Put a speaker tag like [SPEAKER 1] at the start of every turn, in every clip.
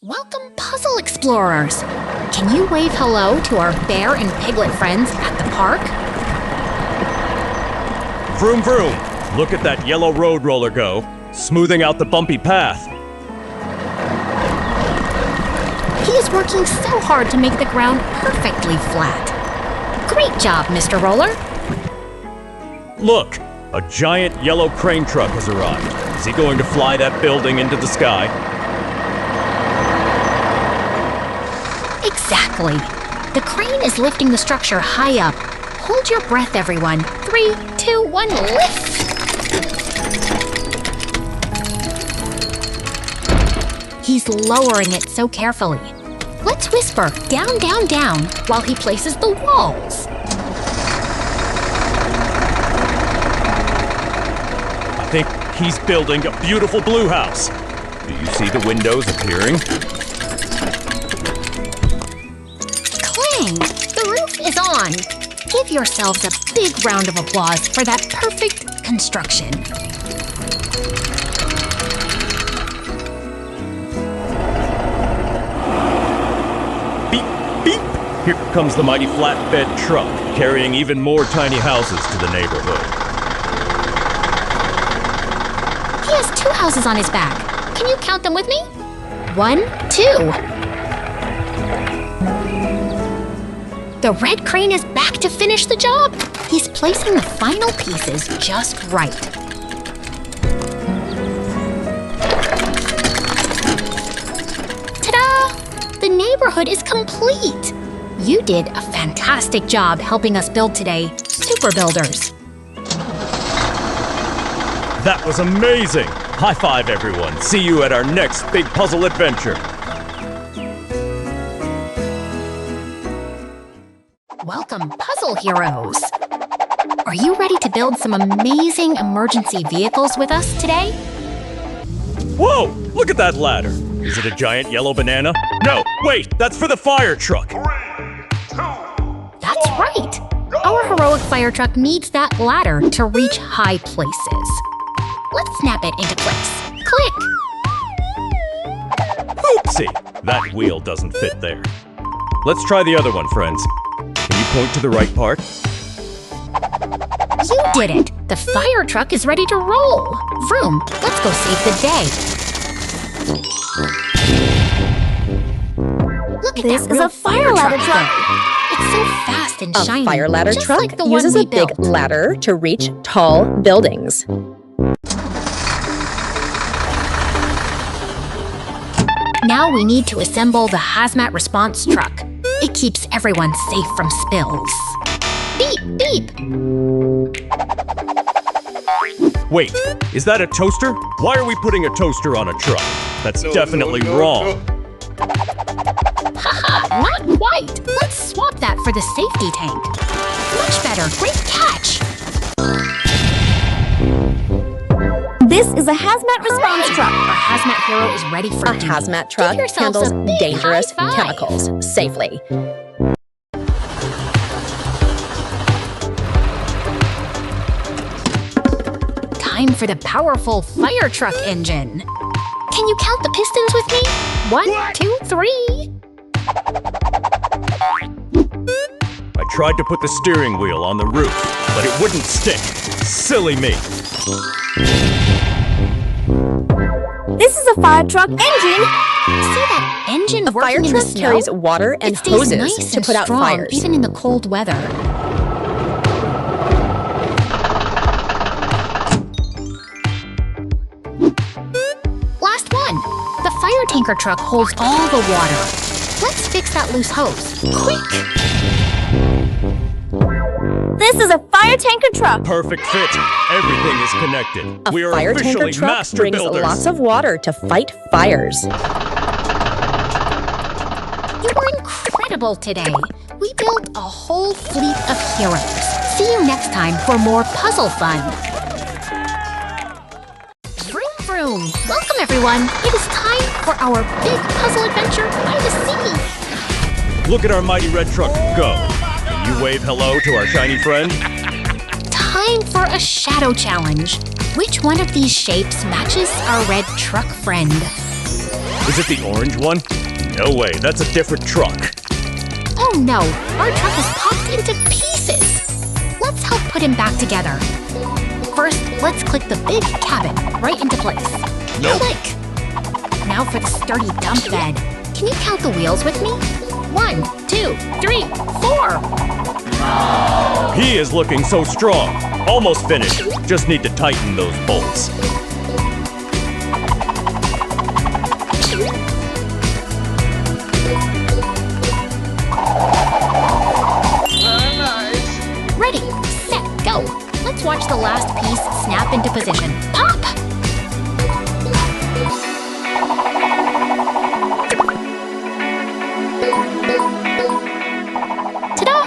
[SPEAKER 1] Welcome, puzzle explorers! Can you wave hello to our bear and piglet friends at the park?
[SPEAKER 2] Vroom vroom! Look at that yellow road roller go, smoothing out the bumpy path.
[SPEAKER 1] He is working so hard to make the ground perfectly flat. Great job, Mr. Roller!
[SPEAKER 2] Look! A giant yellow crane truck has arrived. Is he going to fly that building into the sky?
[SPEAKER 1] Exactly. The crane is lifting the structure high up. Hold your breath, everyone. 3, 2, 1, lift! He's lowering it so carefully. Let's whisper down, down, down while he places the walls.
[SPEAKER 2] I think he's building a beautiful blue house. Do you see the windows appearing?
[SPEAKER 1] Clang! The roof is on. Give yourselves a big round of applause for that perfect construction.
[SPEAKER 2] Beep, beep! Here comes the mighty flatbed truck, carrying even more tiny houses to the neighborhood.
[SPEAKER 1] He has 2 houses on his back. Can you count them with me? 1, 2. The red crane is back to finish the job. He's placing the final pieces just right. Ta-da! The neighborhood is complete. You did a fantastic job helping us build today, Super Builders.
[SPEAKER 2] That was amazing! High five, everyone. See you at our next big puzzle adventure.
[SPEAKER 1] Welcome, puzzle heroes! Are you ready to build some amazing emergency vehicles with us today?
[SPEAKER 2] Whoa! Look at that ladder! Is it a giant yellow banana? No! Wait! That's for the fire truck!
[SPEAKER 3] 3, 2,
[SPEAKER 1] That's right! Our heroic fire truck needs that ladder to reach high places. Let's snap it into place. Click!
[SPEAKER 2] Oopsie! That wheel doesn't fit there. Let's try the other one, friends. Can you point to the right part?
[SPEAKER 1] You did it! The fire truck is ready to roll! Vroom, let's go save the day. Look at
[SPEAKER 4] This
[SPEAKER 1] that
[SPEAKER 4] is
[SPEAKER 1] real
[SPEAKER 4] a fire ladder truck.
[SPEAKER 1] though. It's so fast and
[SPEAKER 4] A
[SPEAKER 1] shiny.
[SPEAKER 4] fire ladder
[SPEAKER 1] just
[SPEAKER 4] truck
[SPEAKER 1] like the one
[SPEAKER 4] uses
[SPEAKER 1] we
[SPEAKER 4] a big
[SPEAKER 1] built.
[SPEAKER 4] ladder to reach tall buildings.
[SPEAKER 1] Now we need to assemble the hazmat response truck. It keeps everyone safe from spills. Beep, beep!
[SPEAKER 2] Wait, is that a toaster? Why are we putting a toaster on a truck? That's definitely wrong.
[SPEAKER 1] Haha, not quite. Let's swap that for the safety tank. Much better, great catch.
[SPEAKER 4] This is a hazmat response truck.
[SPEAKER 1] Our hazmat hero is ready for
[SPEAKER 4] A
[SPEAKER 1] duty.
[SPEAKER 4] hazmat truck
[SPEAKER 1] Give yourselves a
[SPEAKER 4] handles
[SPEAKER 1] big
[SPEAKER 4] dangerous
[SPEAKER 1] high five.
[SPEAKER 4] chemicals safely.
[SPEAKER 1] Time for the powerful fire truck engine. Can you count the pistons with me? 1, 2, 3.
[SPEAKER 2] I tried to put the steering wheel on the roof, but it wouldn't stick. Silly me.
[SPEAKER 4] This is a fire truck engine.
[SPEAKER 1] See that engine
[SPEAKER 4] A fire
[SPEAKER 1] working in the
[SPEAKER 4] truck
[SPEAKER 1] snow?
[SPEAKER 4] carries water and
[SPEAKER 1] It stays
[SPEAKER 4] hoses
[SPEAKER 1] nice
[SPEAKER 4] to
[SPEAKER 1] and
[SPEAKER 4] put out
[SPEAKER 1] strong,
[SPEAKER 4] fires.
[SPEAKER 1] even in the cold weather. Last one. The fire tanker truck holds all the water. Let's fix that loose hose. Quick!
[SPEAKER 4] This is a fire tanker truck.
[SPEAKER 2] Perfect fit. Everything is connected.
[SPEAKER 4] A
[SPEAKER 2] We are
[SPEAKER 4] fire tanker
[SPEAKER 2] officially
[SPEAKER 4] truck
[SPEAKER 2] master
[SPEAKER 4] brings
[SPEAKER 2] builders.
[SPEAKER 4] lots of water to fight fires.
[SPEAKER 1] You were incredible today. We built a whole fleet of heroes. See you next time for more puzzle fun. Vroom vroom. Welcome everyone. It is time for our big puzzle adventure by the sea.
[SPEAKER 2] Look at our mighty red truck go. Can you wave hello to our shiny friend?
[SPEAKER 1] Time for a shadow challenge. Which one of these shapes matches our red truck friend?
[SPEAKER 2] Is it the orange one? No way, that's a different truck.
[SPEAKER 1] Oh no, our truck is popped into pieces. Let's help put him back together. First, let's click the big cabin right into place.
[SPEAKER 2] Nope.
[SPEAKER 1] Click. Now for the sturdy dump bed. Can you count the wheels with me? 1, 2, 3, 4.
[SPEAKER 2] He is looking so strong. Almost finished. Just need to tighten those bolts.
[SPEAKER 1] Ready, set, go. Let's watch the last piece snap into position. Pop! Ta-da!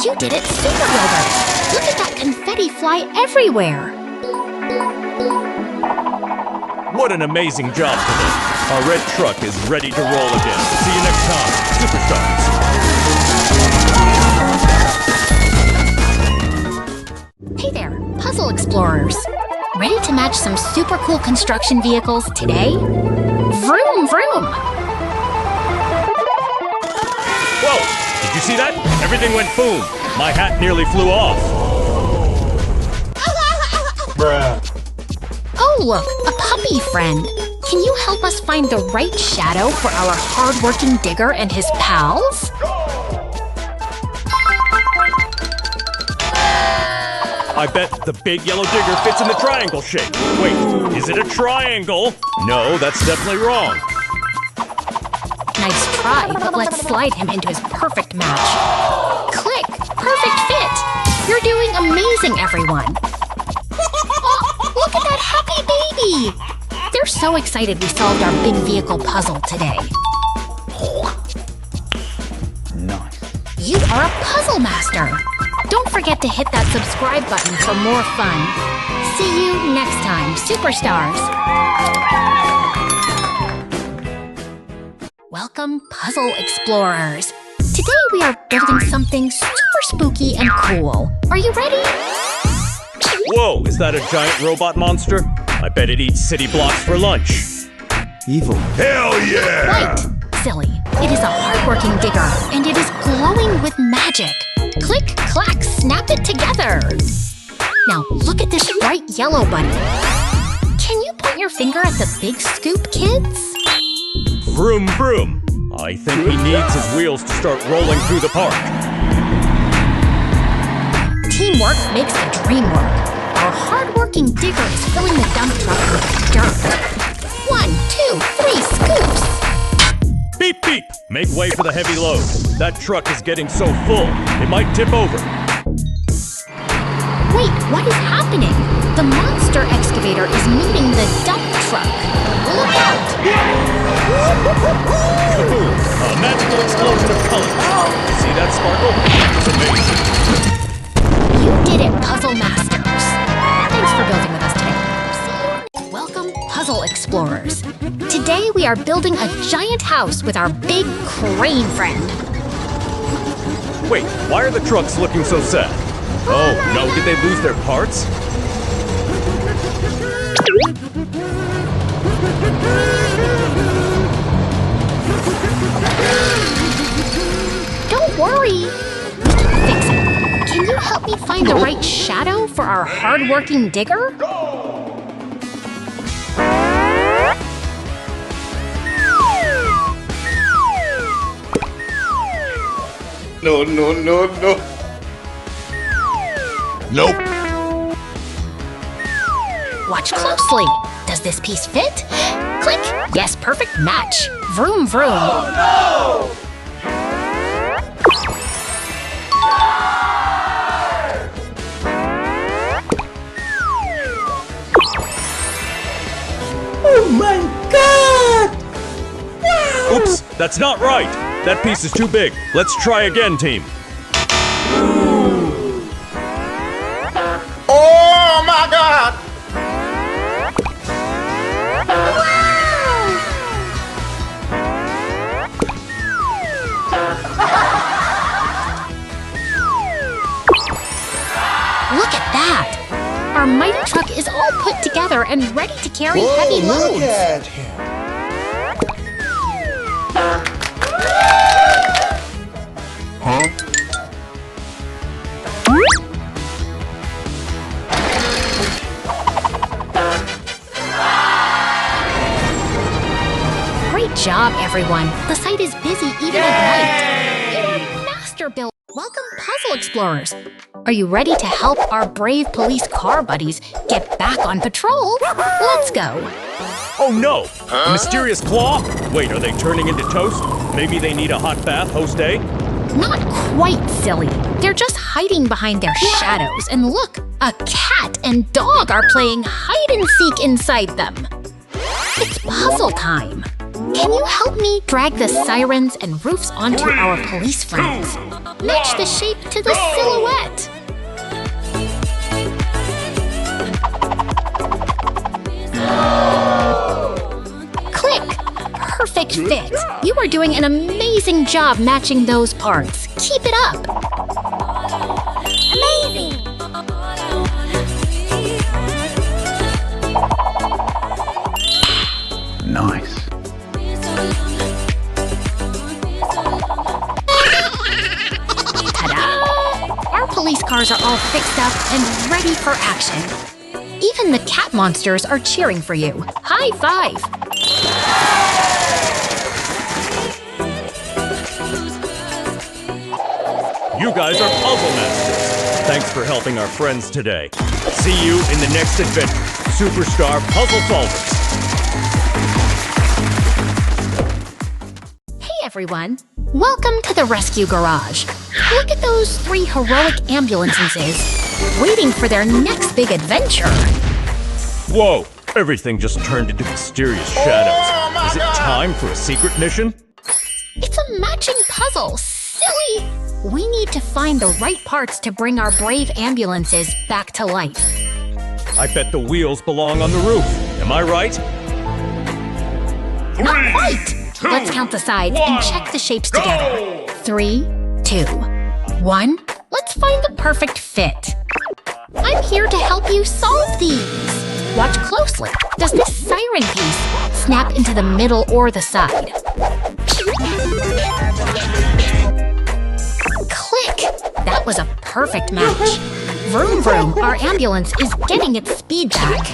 [SPEAKER 1] You did it, super builders! Look at that confetti fly everywhere!
[SPEAKER 2] What an amazing job today. Our red truck is ready to roll again. See you next time, superstars.
[SPEAKER 1] Hey there, puzzle explorers! Ready to match some super cool construction vehicles today? Vroom vroom!
[SPEAKER 2] Whoa! Did you see that? Everything went boom. My hat nearly flew off.
[SPEAKER 1] Oh look, a puppy friend! Can you help us find the right shadow for our hard-working digger and his pals?
[SPEAKER 2] I bet the big yellow digger fits in the triangle shape. Wait, is it a triangle? No, that's definitely wrong.
[SPEAKER 1] Nice try, but let's slide him into his perfect match. Click! Perfect fit! You're doing amazing, everyone! Oh, look at that happy baby! They're so excited we solved our big vehicle puzzle today.
[SPEAKER 3] Nice.
[SPEAKER 1] You are a puzzle master! Don't forget to hit that subscribe button for more fun. See you next time, superstars! Welcome, puzzle explorers! Today we are building something super spooky and cool. Are you ready?
[SPEAKER 2] Whoa, is that a giant robot monster? I bet it eats city blocks for lunch.
[SPEAKER 3] Evil.
[SPEAKER 2] Hell yeah!
[SPEAKER 1] Right! Silly. It is a hardworking digger, and it is glowing with magic. Click, clack, snap it together! Now look at this bright yellow bunny. Can you point your finger at the big scoop, kids?
[SPEAKER 2] Vroom vroom. I think he needs his wheels to start rolling through the park.
[SPEAKER 1] Teamwork makes the dream work. Our hard-working digger is filling the dump truck with dirt. 1, 2, 3 scoops!
[SPEAKER 2] Beep beep! Make way for the heavy load. That truck is getting so full, it might tip over.
[SPEAKER 1] Wait, what is happening? The monster excavator is meeting the dump truck. Look out!
[SPEAKER 2] Kaboom! A magical explosion of color. See that sparkle? It's amazing.
[SPEAKER 1] You did it, puzzle masters! Thanks for building with us today. See you. Welcome, puzzle explorers. Today we are building a giant house with our big crane friend.
[SPEAKER 2] Wait, why are the trucks looking so sad? Oh, no, did they lose their parts?
[SPEAKER 1] Don't worry. We can fix it. Can you help me find the right shadow for our hard-working digger?
[SPEAKER 3] No, no, no, no. Nope.
[SPEAKER 1] Watch closely. Does this piece fit? Click. Yes, perfect match. Vroom, vroom.
[SPEAKER 3] Oh,
[SPEAKER 5] Oh my god! Wow!
[SPEAKER 2] Oops, that's not right. That piece is too big. Let's try again, team.
[SPEAKER 3] Oh my god!
[SPEAKER 1] Look at that! Our mighty truck is all put together and ready to carry heavy loads.
[SPEAKER 3] Look at him.
[SPEAKER 1] job, everyone. The site is busy even at night. You are master builders. Welcome, puzzle explorers. Are you ready to help our brave police car buddies get back on patrol? Let's go.
[SPEAKER 2] Oh no! A mysterious claw? Wait, are they turning into toast? Maybe they need a hot bath, host A?
[SPEAKER 1] Not quite, silly. They're just hiding behind their shadows. And look, a cat and dog are playing hide and seek inside them. It's puzzle time. Can you help me drag the sirens and roofs onto our police friends? Match the shape to the silhouette. Click! Perfect fit. You are doing an amazing job matching those parts. Keep it up.
[SPEAKER 4] Amazing!
[SPEAKER 3] Nice.
[SPEAKER 1] Ta-da! Our police cars are all fixed up and ready for action. Even the cat monsters are cheering for you. High five!
[SPEAKER 2] You guys are puzzle masters. Thanks for helping our friends today. See you in the next adventure. Superstar Puzzle Solvers.
[SPEAKER 1] Hey everyone! Welcome to the rescue garage. Look at those 3 heroic ambulances waiting for their next big adventure.
[SPEAKER 2] Whoa! Everything just turned into mysterious shadows. Is it time for a secret mission?
[SPEAKER 1] It's a matching puzzle, silly! We need to find the right parts to bring our brave ambulances back to life.
[SPEAKER 2] I bet the wheels belong on the roof. Am I right?
[SPEAKER 1] Not quite! Let's count the sides and check the shapes together. 3, 2, 1. Let's find the perfect fit. I'm here to help you solve these. Watch closely. Does this siren piece snap into the middle or the side? Click! That was a perfect match. Vroom vroom, our ambulance is getting its speed back.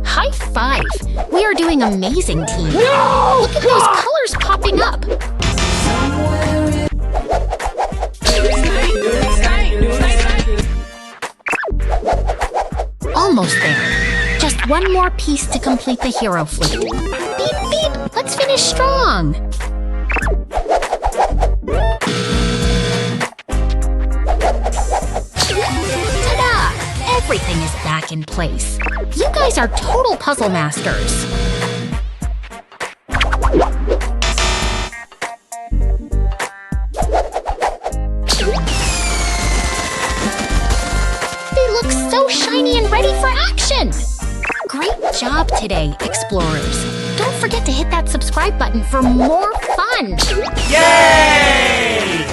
[SPEAKER 1] High five! We are doing amazing, team. Look at those colors popping up. Almost there. Just one more piece to complete the hero fleet. Beep, beep! Let's finish strong! Ta-da! Everything is back in place. You guys are total puzzle masters. They look so shiny and ready for action! Great job today, explorers. Don't forget to hit that subscribe button for more fun!
[SPEAKER 3] Yay!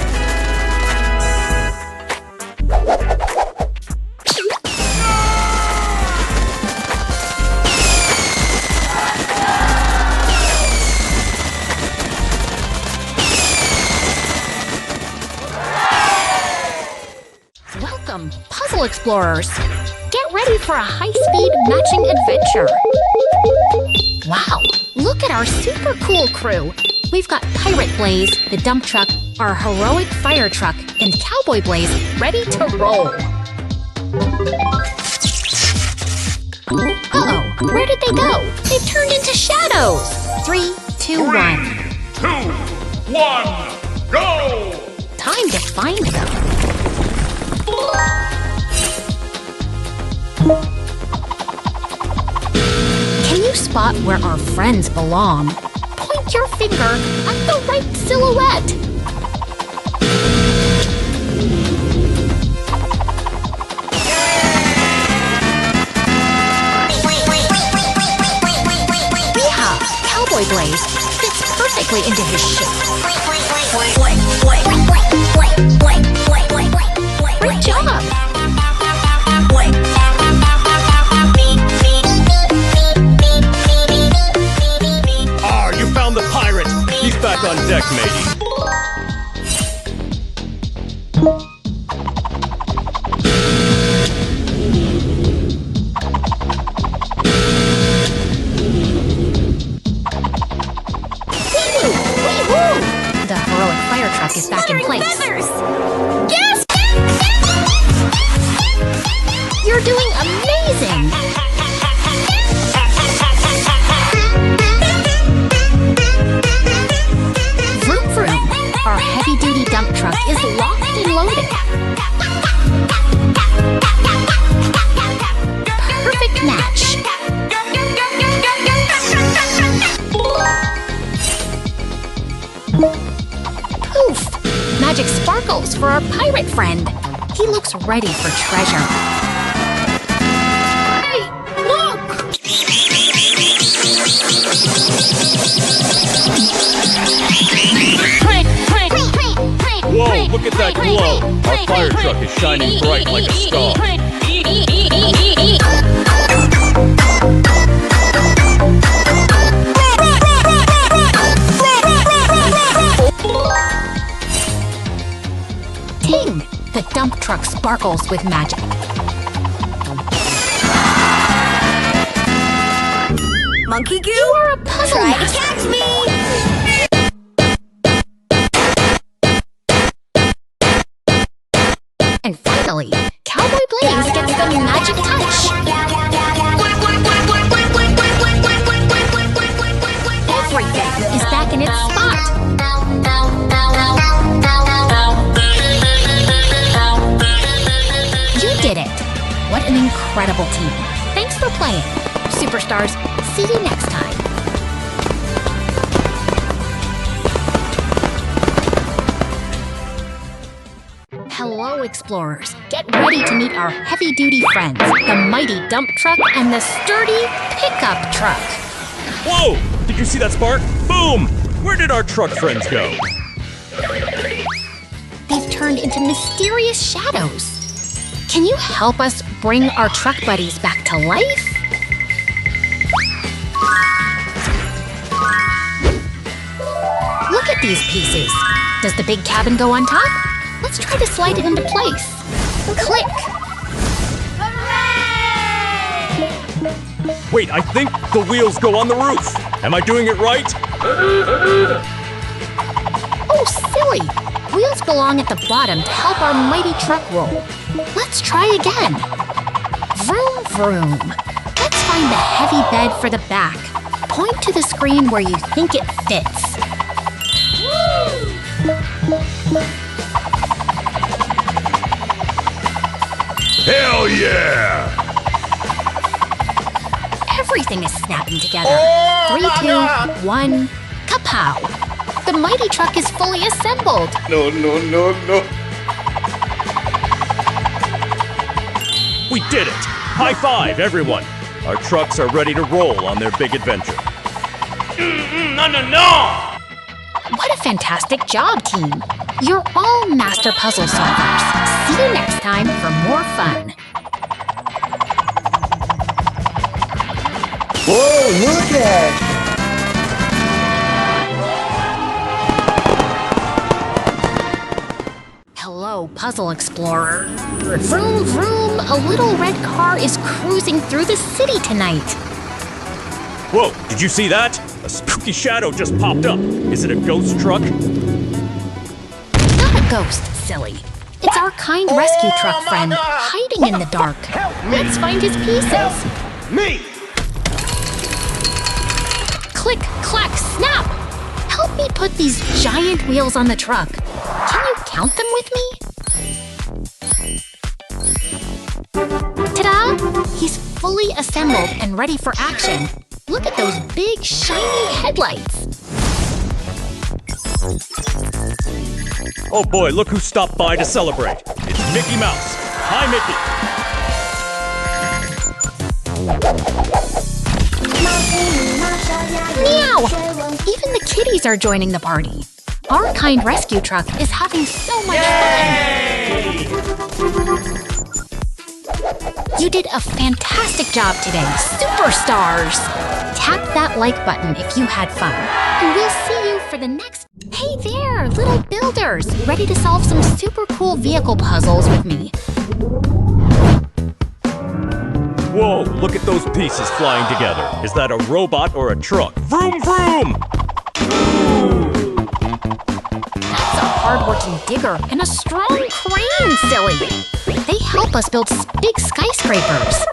[SPEAKER 1] Welcome, puzzle explorers! Get ready for a high-speed matching adventure! Wow, look at our super cool crew! We've got Pirate Blaze, the dump truck, our heroic fire truck, and Cowboy Blaze ready to roll! Uh-oh, where did they go? They've turned into shadows! 3, 2, 1.
[SPEAKER 3] 2, 1, go!
[SPEAKER 1] Time to find them! Can you spot where our friends belong? Point your finger at the right silhouette. Yeah, Cowboy Blaze fits perfectly into his shape. Great job!
[SPEAKER 2] You found the pirate! He's back on deck, matey.
[SPEAKER 1] amazing! Vroom vroom! Our heavy-duty dump truck is locked and loaded. Perfect match! Poof! Magic sparkles for our pirate friend. He looks ready for treasure. Hey, look!
[SPEAKER 2] Whoa, look at that glow! Our fire truck is shining bright like a star.
[SPEAKER 1] Ting! The dump truck sparkles with magic.
[SPEAKER 4] Monkey goo?
[SPEAKER 1] You are a puzzle
[SPEAKER 4] Try to
[SPEAKER 1] master.
[SPEAKER 4] catch me!
[SPEAKER 1] And finally, Cowboy Blaze gets the magic touch. Everything is back in its spot. You did it! What an incredible team. Thanks for playing. Superstars, see you next time. Hello, explorers. Get ready to meet our heavy-duty friends, the mighty dump truck and the sturdy pickup truck.
[SPEAKER 2] Whoa! Did you see that spark? Boom! Where did our truck friends go?
[SPEAKER 1] They've turned into mysterious shadows. Can you help us bring our truck buddies back to life? Look at these pieces. Does the big cabin go on top? Let's try to slide it into place. Click!
[SPEAKER 2] Wait, I think the wheels go on the roof. Am I doing it right?
[SPEAKER 1] Oh, silly! Wheels belong at the bottom to help our mighty truck roll. Let's try again. Vroom, vroom. Let's find the heavy bed for the back. Point to the screen where you think it fits.
[SPEAKER 3] Hell yeah!
[SPEAKER 1] Everything is snapping together. 3, 2, 1, kapow! The mighty truck is fully assembled.
[SPEAKER 3] No.
[SPEAKER 2] We did it! High five, everyone! Our trucks are ready to roll on their big adventure.
[SPEAKER 3] No!
[SPEAKER 1] What a fantastic job, team! You're all master puzzle solvers. See you next time for more fun.
[SPEAKER 5] Whoa, look at!
[SPEAKER 1] Hello, puzzle explorer. Vroom, vroom, a little red car is cruising through the city tonight.
[SPEAKER 2] Whoa, did you see that? A spooky shadow just popped up. Is it a ghost truck?
[SPEAKER 1] Not a ghost, silly. It's our kind rescue truck friend, hiding in the dark. Let's find his pieces.
[SPEAKER 3] Me!
[SPEAKER 1] Click, clack, snap! Help me put these giant wheels on the truck. Can you count them with me? Ta-da! He's fully assembled and ready for action. Look at those big, shiny headlights.
[SPEAKER 2] Oh boy, look who stopped by to celebrate. It's Mickey Mouse. Hi, Mickey.
[SPEAKER 1] Meow! Even the kitties are joining the party. Our kind rescue truck is having so much fun. You did a fantastic job today, superstars! Tap that like button if you had fun. And we'll see you for the next... Hey there, little builders! Ready to solve some super cool vehicle puzzles with me.
[SPEAKER 2] Whoa, look at those pieces flying together. Is that a robot or a truck? Vroom, vroom!
[SPEAKER 1] That's a hard-working digger and a strong crane, silly! They help us build big skyscrapers.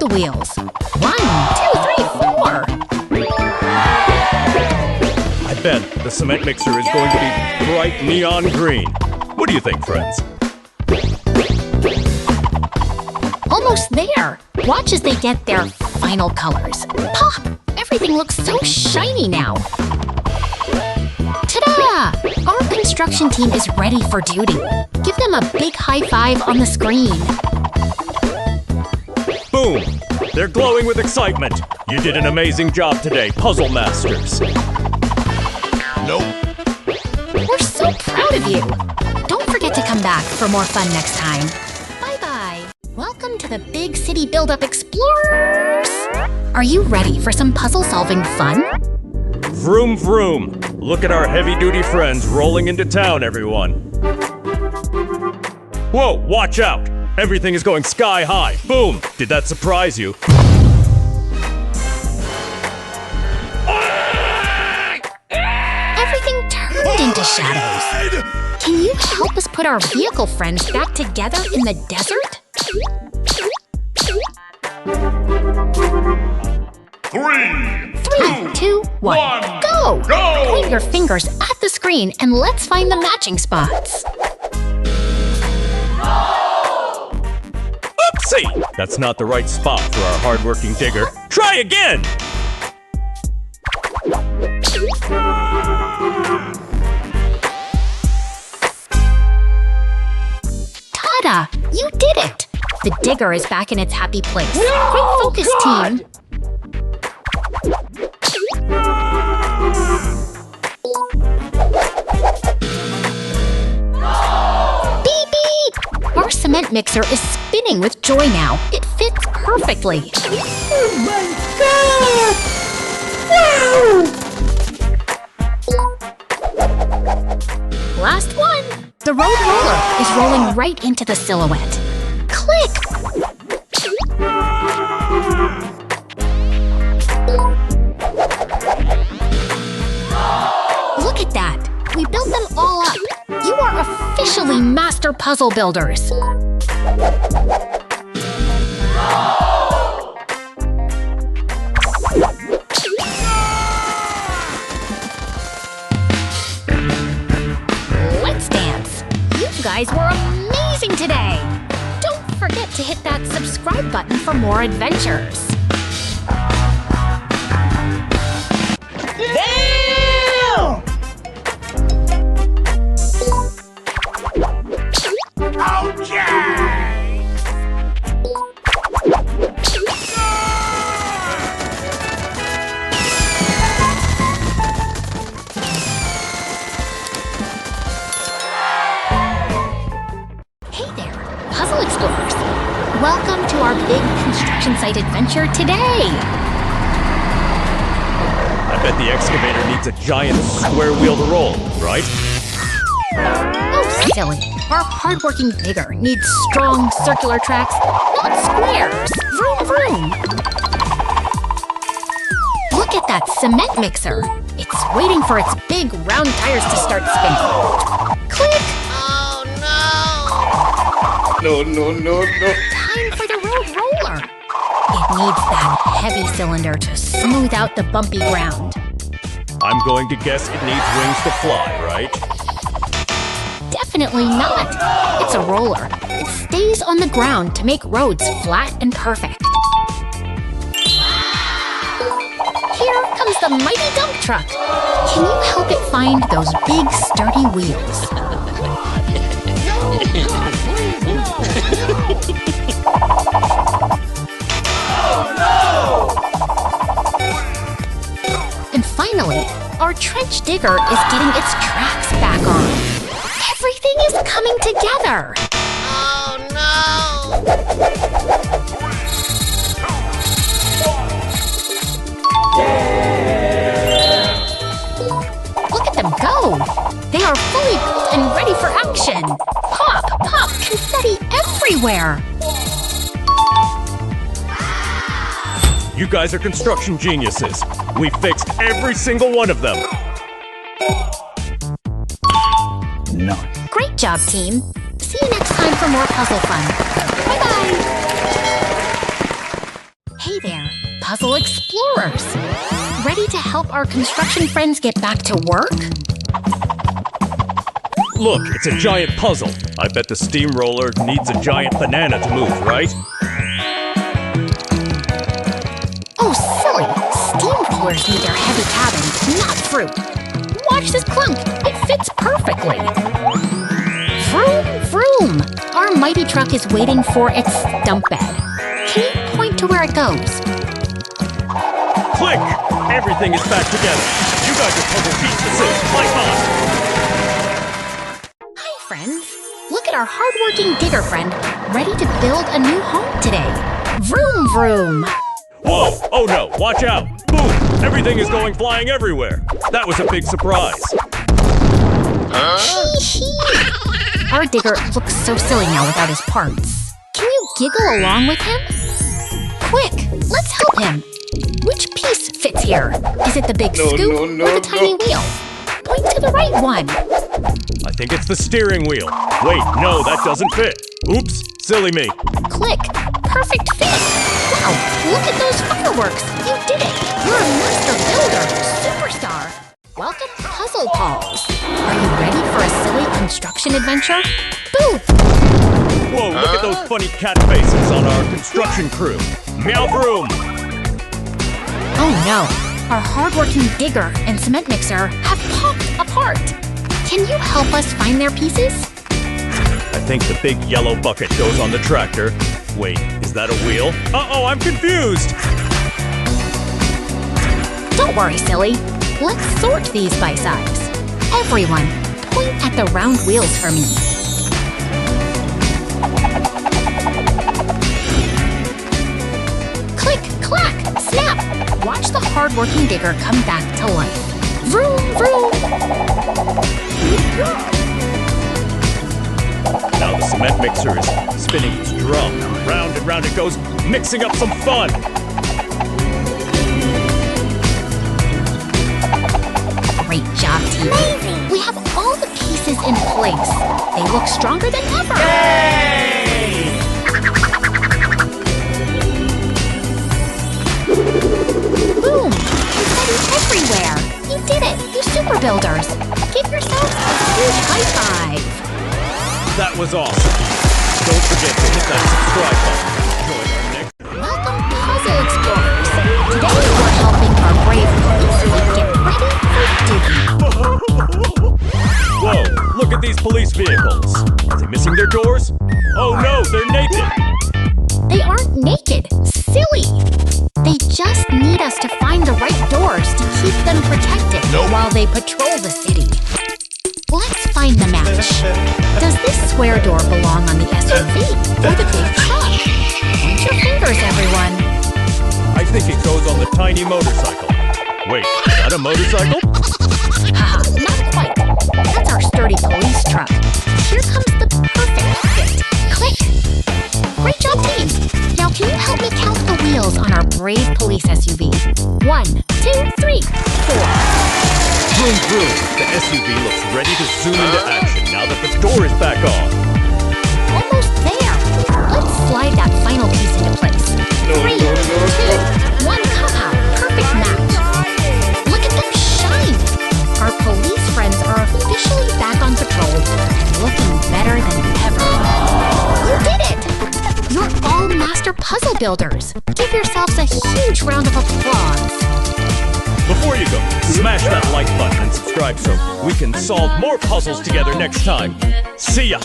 [SPEAKER 1] the wheels. 1, 2, 3, 4.
[SPEAKER 2] I bet the cement mixer is going to be bright neon green. What do you think, friends?
[SPEAKER 1] Almost there. Watch as they get their final colors. Pop! Everything looks so shiny now. Ta-da! Our construction team is ready for duty. Give them a big high five on the screen.
[SPEAKER 2] Boom! They're glowing with excitement. You did an amazing job today, Puzzle Masters.
[SPEAKER 3] Nope.
[SPEAKER 1] We're so proud of you. Don't forget to come back for more fun next time. Bye-bye. Welcome to the Big City Build-Up Explorers! Are you ready for some puzzle-solving fun?
[SPEAKER 2] Vroom vroom! Look at our heavy-duty friends rolling into town, everyone. Whoa, watch out! Everything is going sky high. Boom! Did that surprise you?
[SPEAKER 1] Everything turned into shadows. Can you help us put our vehicle friends back together in the desert?
[SPEAKER 3] 3,
[SPEAKER 1] 3, 2, 1, go!
[SPEAKER 3] go!
[SPEAKER 1] Point your fingers at the screen and let's find the matching spots.
[SPEAKER 2] Oopsie! That's not the right spot for our hardworking digger. Try again!
[SPEAKER 1] Ta-da! You did it! The digger is back in its happy place. Great focus, team! Beep beep! Our cement mixer is spinning with joy now. It fits perfectly.
[SPEAKER 5] Oh my god! Wow!
[SPEAKER 1] Last one! The road roller is rolling right into the silhouette. Click! Look at that! We built them all up. You are officially master puzzle builders. Let's dance. You guys were amazing today. Don't forget to hit that subscribe button for more adventures.
[SPEAKER 5] Damn!
[SPEAKER 1] Hey there, Puzzle Explorers. Welcome to our big construction site adventure today.
[SPEAKER 2] I bet the excavator needs a giant square-wheeled roll, right?
[SPEAKER 1] Oh, silly. Our hardworking digger needs strong circular tracks, not squares. Vroom, vroom. Look at that cement mixer. It's waiting for its big round tires to start spinning. Click!
[SPEAKER 3] No, no, no, no.
[SPEAKER 1] Time for the road roller. It needs that heavy cylinder to smooth out the bumpy ground.
[SPEAKER 2] I'm going to guess it needs wings to fly, right?
[SPEAKER 1] Definitely not. It's a roller. It stays on the ground to make roads flat and perfect. Here comes the mighty dump truck. Can you help it find those big, sturdy wheels? And finally, our trench digger is getting its tracks back on. Everything is coming together! Oh no! Look at them go! They are fully built and ready for action! Pop, pop, confetti everywhere!
[SPEAKER 2] You guys are construction geniuses. We fixed every single one of them.
[SPEAKER 5] Nice.
[SPEAKER 1] Great job, team! See you next time for more puzzle fun. Bye-bye! Hey there, puzzle explorers! Ready to help our construction friends get back to work?
[SPEAKER 2] Look, it's a giant puzzle. I bet the steamroller needs a giant banana to move, right?
[SPEAKER 1] Oh, silly! Steam coolers need their heavy cabins, not fruit. Watch this clunk! It fits perfectly! Vroom, vroom! Our mighty truck is waiting for its stump bed. Can you point to where it goes?
[SPEAKER 2] Click! Everything is back together. You guys are puzzle pieces. Like on!
[SPEAKER 1] Hi, friends. Look at our hardworking digger friend, ready to build a new home today. Vroom, vroom!
[SPEAKER 2] Whoa! Oh no! Watch out! Boom! Everything is going flying everywhere. That was a big surprise.
[SPEAKER 1] Our digger looks so silly now without his parts. Can you giggle along with him? Quick, let's help him. Which piece fits here? Is it the big scoop or the tiny wheel? Point to the right one.
[SPEAKER 2] I think it's the steering wheel. Wait, no, that doesn't fit. Oops, silly me.
[SPEAKER 1] Click, perfect fit. Wow, look at those fireworks. You did it. You're a master builder, superstar. Welcome to Puzzle Pals. Are you ready for a silly construction adventure? Boo!
[SPEAKER 2] Whoa, look at those funny cat faces on our construction crew. Meow vroom!
[SPEAKER 1] Oh no, our hardworking digger and cement mixer have popped apart. Can you help us find their pieces?
[SPEAKER 2] I think the big yellow bucket goes on the tractor. Wait, is that a wheel? Uh-oh, I'm confused!
[SPEAKER 1] Don't worry, silly. Let's sort these by size. Everyone, point at the round wheels for me. Click, clack, snap! Watch the hardworking digger come back to life. Vroom, vroom!
[SPEAKER 2] Now the cement mixer is spinning its drum. Round and round it goes, mixing up some fun!
[SPEAKER 1] Great job, team. We have all the pieces in place. They look stronger than ever.
[SPEAKER 2] Yay!
[SPEAKER 1] Boom! Confetti everywhere. You did it, you super builders. Give yourselves a huge high five.
[SPEAKER 2] That was awesome. Don't forget to hit that subscribe button. Join our next...
[SPEAKER 1] Welcome, Puzzle Explorers. Today we're helping our brave policemen get ready for duty.
[SPEAKER 2] Whoa, look at these police vehicles. Are they missing their doors? Oh no, they're naked.
[SPEAKER 1] They aren't naked, silly. They just need us to find the right doors to keep them protected while they patrol the city. Let's find the match. Does this square door belong on the SUV or the big truck? Point your fingers, everyone.
[SPEAKER 2] I think it goes on the tiny motorcycle. Wait, is that a motorcycle?
[SPEAKER 1] Haha, not quite. That's our sturdy police truck. Here comes the perfect fit. Click. Great job, team. Now can you help me count the wheels on our brave police SUV? 1, 2, 3, 4.
[SPEAKER 2] Vroom, vroom. The SUV looks ready to zoom into action now that the door is back on.
[SPEAKER 1] Almost there. Let's slide that final piece into place. 3, 2, 1, come out. Perfect match. Look at them shine. Our police friends are officially back on patrol and looking better than ever. You did it! You're all master puzzle builders. Give yourselves a huge round of applause.
[SPEAKER 2] Before you go, smash that like button and subscribe so we can solve more puzzles together next time. See ya!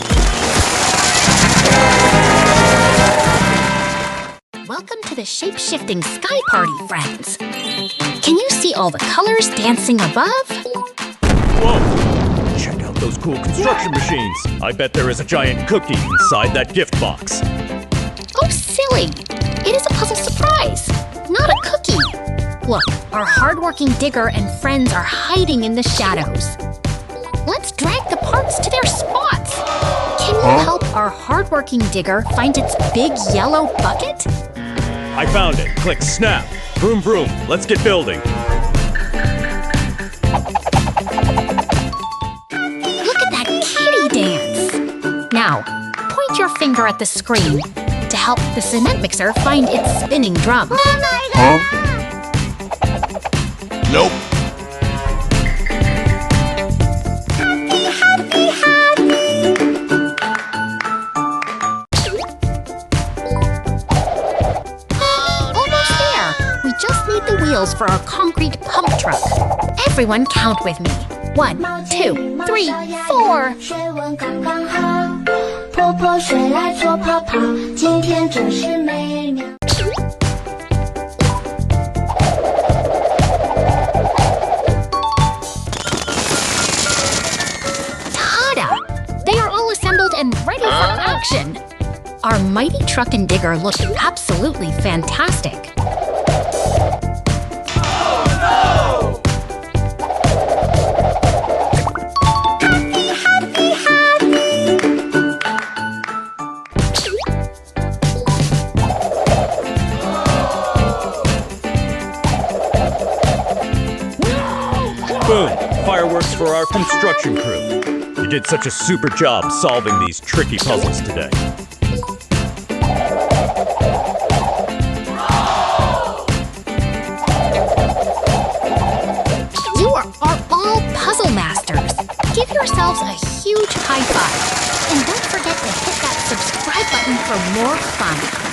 [SPEAKER 1] Welcome to the shape-shifting sky party, friends. Can you see all the colors dancing above?
[SPEAKER 2] Whoa! Check out those cool construction machines. I bet there is a giant cookie inside that gift box.
[SPEAKER 1] Oh, silly! It is a puzzle surprise, not a cookie. Look, our hardworking digger and friends are hiding in the shadows. Let's drag the parts to their spots. Can you help our hardworking digger find its big yellow bucket?
[SPEAKER 2] I found it. Click snap. Vroom vroom. Let's get building.
[SPEAKER 1] Look at that kitty dance. Now, point your finger at the screen. to help the cement mixer find its spinning drum.
[SPEAKER 3] Huh? Nope.
[SPEAKER 1] Almost there. We just need the wheels for our concrete pump truck. Everyone count with me. 1, 2, 3, 4.
[SPEAKER 6] 水温刚刚好，泼泼水来做泡泡，今天真是美妙。
[SPEAKER 1] Ta-da! They are all assembled and ready for action. Our mighty truck and digger look absolutely fantastic.
[SPEAKER 2] Boom! Fireworks for our construction crew. You did such a super job solving these tricky puzzles today.
[SPEAKER 1] You are all puzzle masters. Give yourselves a huge high five. And don't forget to hit that subscribe button for more fun.